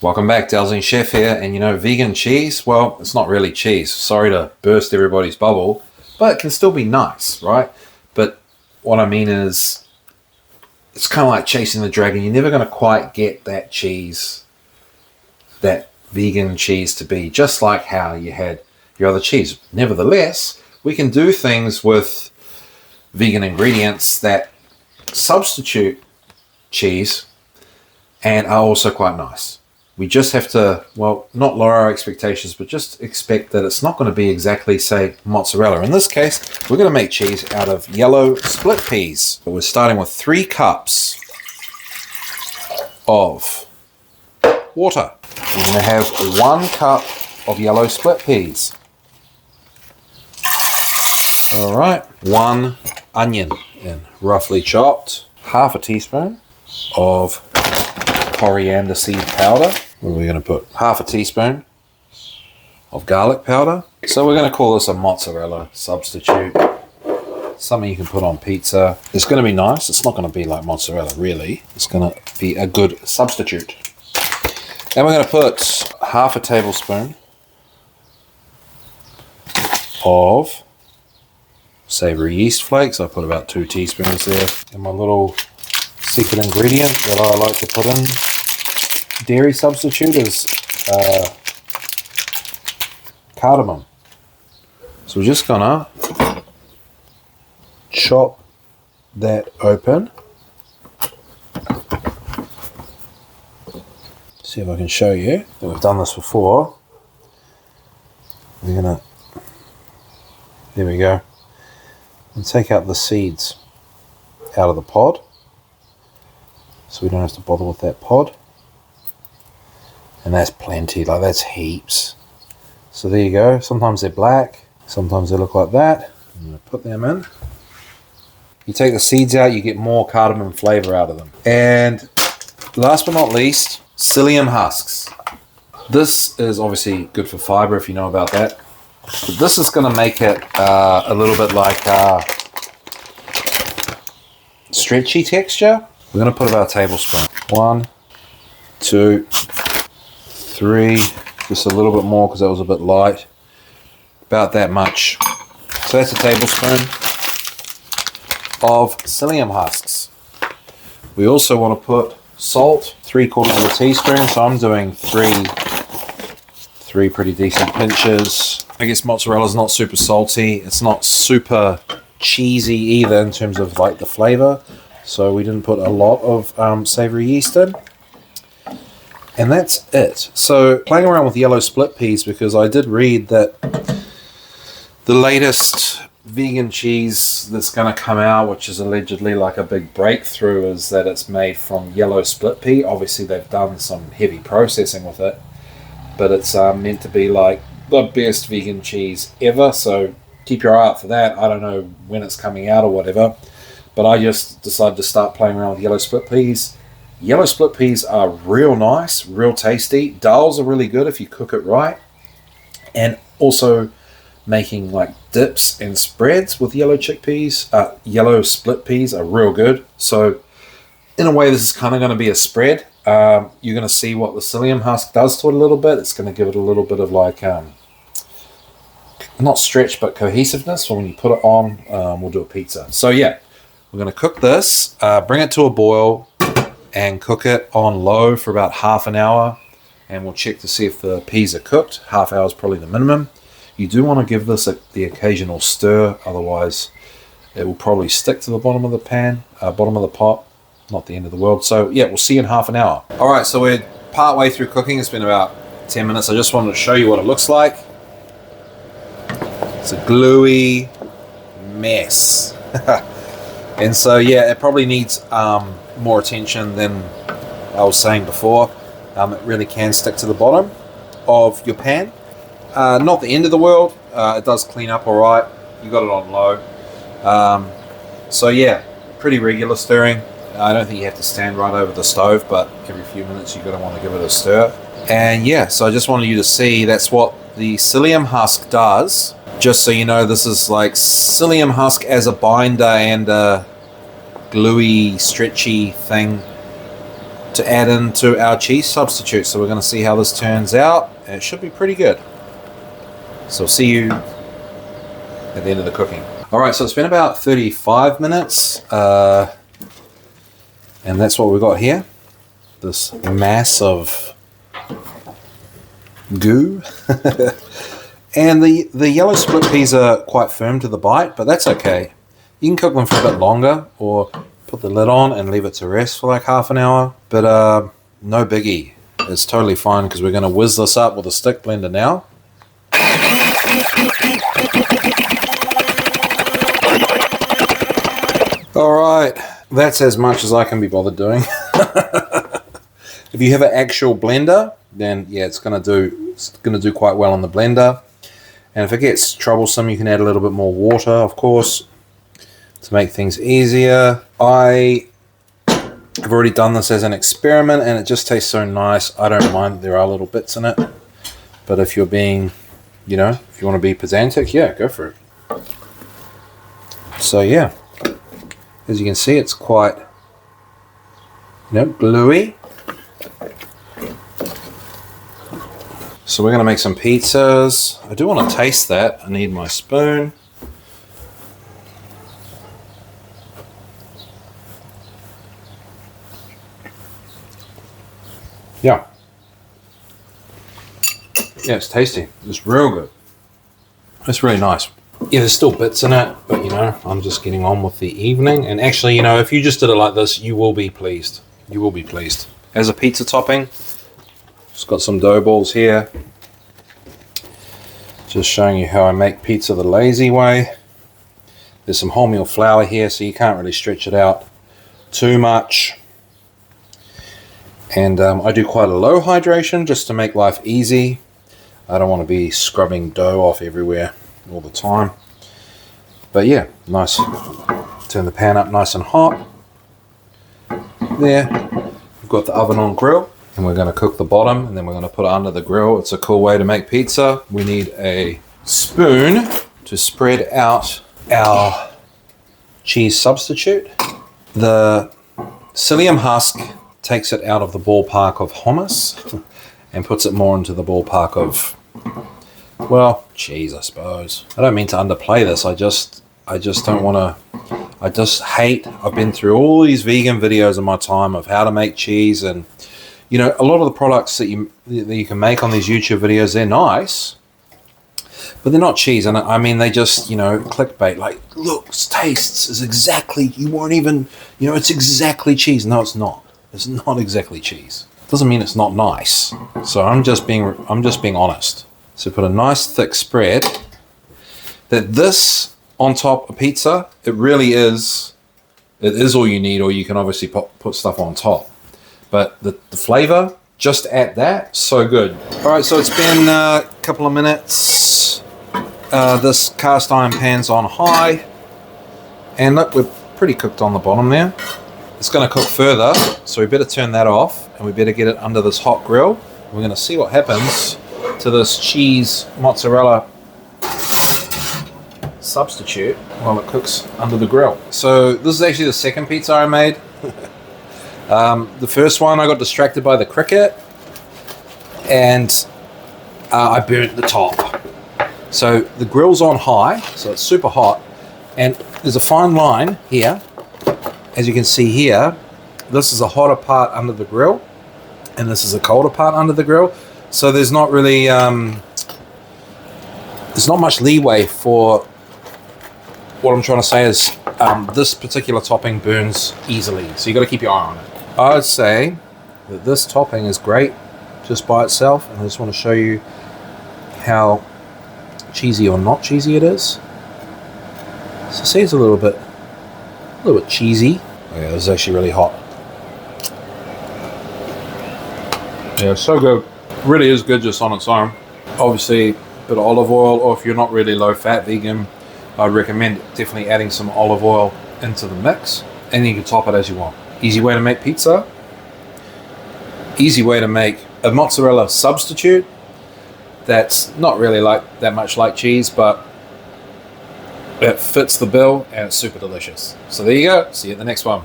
Welcome back, Delzing Chef here. And you know, vegan cheese, well, it's not really cheese. Sorry to burst everybody's bubble, but it can still be nice, right? But what I mean is, it's kind of like chasing the dragon. You're never going to quite get that cheese, that vegan cheese, to be just like how you had your other cheese. Nevertheless, we can do things with vegan ingredients that substitute cheese and are also quite nice. We just have to, well, not lower our expectations, but just expect that it's not going to be exactly, say, mozzarella. In this case, we're going to make cheese out of yellow split peas. But we're starting with 3 cups of water. We're going to have 1 cup of yellow split peas. All right, 1 onion, and roughly chopped. 1/2 teaspoon of coriander seed powder. We're going to put 1/2 teaspoon of garlic powder. So we're going to call this a mozzarella substitute. Something you can put on pizza. It's going to be nice. It's not going to be like mozzarella, really. It's going to be a good substitute. And we're going to put 1/2 tablespoon of savory yeast flakes. I put about 2 teaspoons there. And my little secret ingredient that I like to put in dairy substitute is cardamom. So we're just gonna chop that open. See if I can show you that we've done this before. We're gonna, there we go, and take out the seeds out of the pod, so we don't have to bother with that pod. And that's plenty, like that's heaps. So there you go. Sometimes they're black, sometimes they look like that. I'm going to put them in. You take the seeds out, you get more cardamom flavor out of them. And last but not least, psyllium husks. This is obviously good for fiber, if you know about that. But this is going to make it a little bit like stretchy texture. We're going to put about a tablespoon. 1, 2, 3, just a little bit more because that was a bit light. About that much. So that's a tablespoon of psyllium husks. We also want to put salt, 3/4 teaspoon. So I'm doing three pretty decent pinches. I guess mozzarella is not super salty. It's not super cheesy either in terms of like the flavor. So we didn't put a lot of savory yeast in. And that's it. So playing around with yellow split peas, because I did read that the latest vegan cheese that's going to come out, which is allegedly like a big breakthrough, is that it's made from yellow split pea. Obviously they've done some heavy processing with it, but it's meant to be like the best vegan cheese ever. So keep your eye out for that. I don't know when it's coming out or whatever, but I just decided to start playing around with yellow split peas. Yellow split peas are real nice, real tasty. Dals are really good if you cook it right. And also making like dips and spreads with yellow chickpeas, yellow split peas are real good. So in a way, this is kind of going to be a spread. You're going to see what the psyllium husk does to it a little bit. It's going to give it a little bit of like, not stretch, but cohesiveness. So when you put it on, we'll do a pizza. So yeah, we're going to cook this, bring it to a boil, and cook it on low for about half an hour, and we'll check to see if the peas are cooked. Half hour is probably the minimum. You do want to give this the occasional stir, otherwise it will probably stick to the bottom of the pan, bottom of the pot. Not the end of the world. So yeah, we'll see you in half an hour. All right, so we're part way through cooking. It's been about 10 minutes. I just wanted to show you what it looks like. It's a gluey mess. And so yeah, it probably needs more attention than I was saying before. It really can stick to the bottom of your pan. Not the end of the world. It does clean up all right. You got it on low. So yeah, pretty regular stirring. I don't think you have to stand right over the stove, but every few minutes you're going to want to give it a stir. And yeah, so I just wanted you to see that's what the psyllium husk does. Just so you know, this is like psyllium husk as a binder and a gluey, stretchy thing. to add into our cheese substitute. So we're going to see how this turns out, and it should be pretty good. So I'll see you at the end of the cooking. Alright, so it's been about 35 minutes, and that's what we've got here. This mass of goo. And the yellow split peas are quite firm to the bite, but that's okay. You can cook them for a bit longer, or put the lid on and leave it to rest for like half an hour. But no biggie. It's totally fine because we're going to whiz this up with a stick blender now. Alright, that's as much as I can be bothered doing. If you have an actual blender, then yeah, it's gonna do quite well in the blender. And if it gets troublesome, you can add a little bit more water, of course, to make things easier. I have already done this as an experiment, and it just tastes so nice. I don't mind. There are little bits in it, but if you're being, you know, if you want to be pedantic, yeah, go for it. So yeah, as you can see, it's quite, gluey. So we're going to make some pizzas. I do want to taste that. I need my spoon. Yeah. Yeah, it's tasty. It's real good. It's really nice. Yeah, there's still bits in it, but I'm just getting on with the evening. And actually, if you just did it like this, you will be pleased. You will be pleased. As a pizza topping, just got some dough balls here. Just showing you how I make pizza the lazy way. There's some wholemeal flour here, so you can't really stretch it out too much. And I do quite a low hydration just to make life easy. I don't want to be scrubbing dough off everywhere all the time. But yeah, nice. Turn the pan up nice and hot. There. We've got the oven on grill. And we're going to cook the bottom, and then we're going to put it under the grill. It's a cool way to make pizza. We need a spoon to spread out our cheese substitute. The psyllium husk takes it out of the ballpark of hummus and puts it more into the ballpark of, well, cheese, I suppose. I don't mean to underplay this. I just don't want to. I just hate. I've been through all these vegan videos in my time of how to make cheese, and a lot of the products that you can make on these YouTube videos, they're nice, but they're not cheese. And I mean, they just, clickbait, like, looks, tastes, is exactly, you won't even, it's exactly cheese. No, it's not. It's not exactly cheese. Doesn't mean it's not nice. So I'm just being honest. So put a nice thick spread. That this on top of pizza, it is all you need, or you can obviously put stuff on top. But the flavor, just at that, so good. All right, so it's been a couple of minutes. This cast iron pan's on high. And look, we're pretty cooked on the bottom there. It's going to cook further, so we better turn that off, and we better get it under this hot grill. We're going to see what happens to this cheese mozzarella substitute while it cooks under the grill. So this is actually the second pizza I made. The first one I got distracted by the cricket, and I burnt the top. So the grill's on high, so it's super hot, and there's a fine line here. As you can see here, this is a hotter part under the grill, and this is a colder part under the grill. So there's not really, there's not much leeway for, what I'm trying to say is, this particular topping burns easily. So you got to keep your eye on it. I would say that this topping is great just by itself, and I just want to show you how cheesy or not cheesy it is. So see, it's a little bit cheesy. Oh yeah, this is actually really hot. Yeah, so good. Really is good just on its own. Obviously, a bit of olive oil, or if you're not really low-fat vegan, I'd recommend definitely adding some olive oil into the mix, and you can top it as you want. Easy way to make pizza. Easy way to make a mozzarella substitute that's not really that much like cheese, but it fits the bill, and it's super delicious. So there you go. See you at the next one.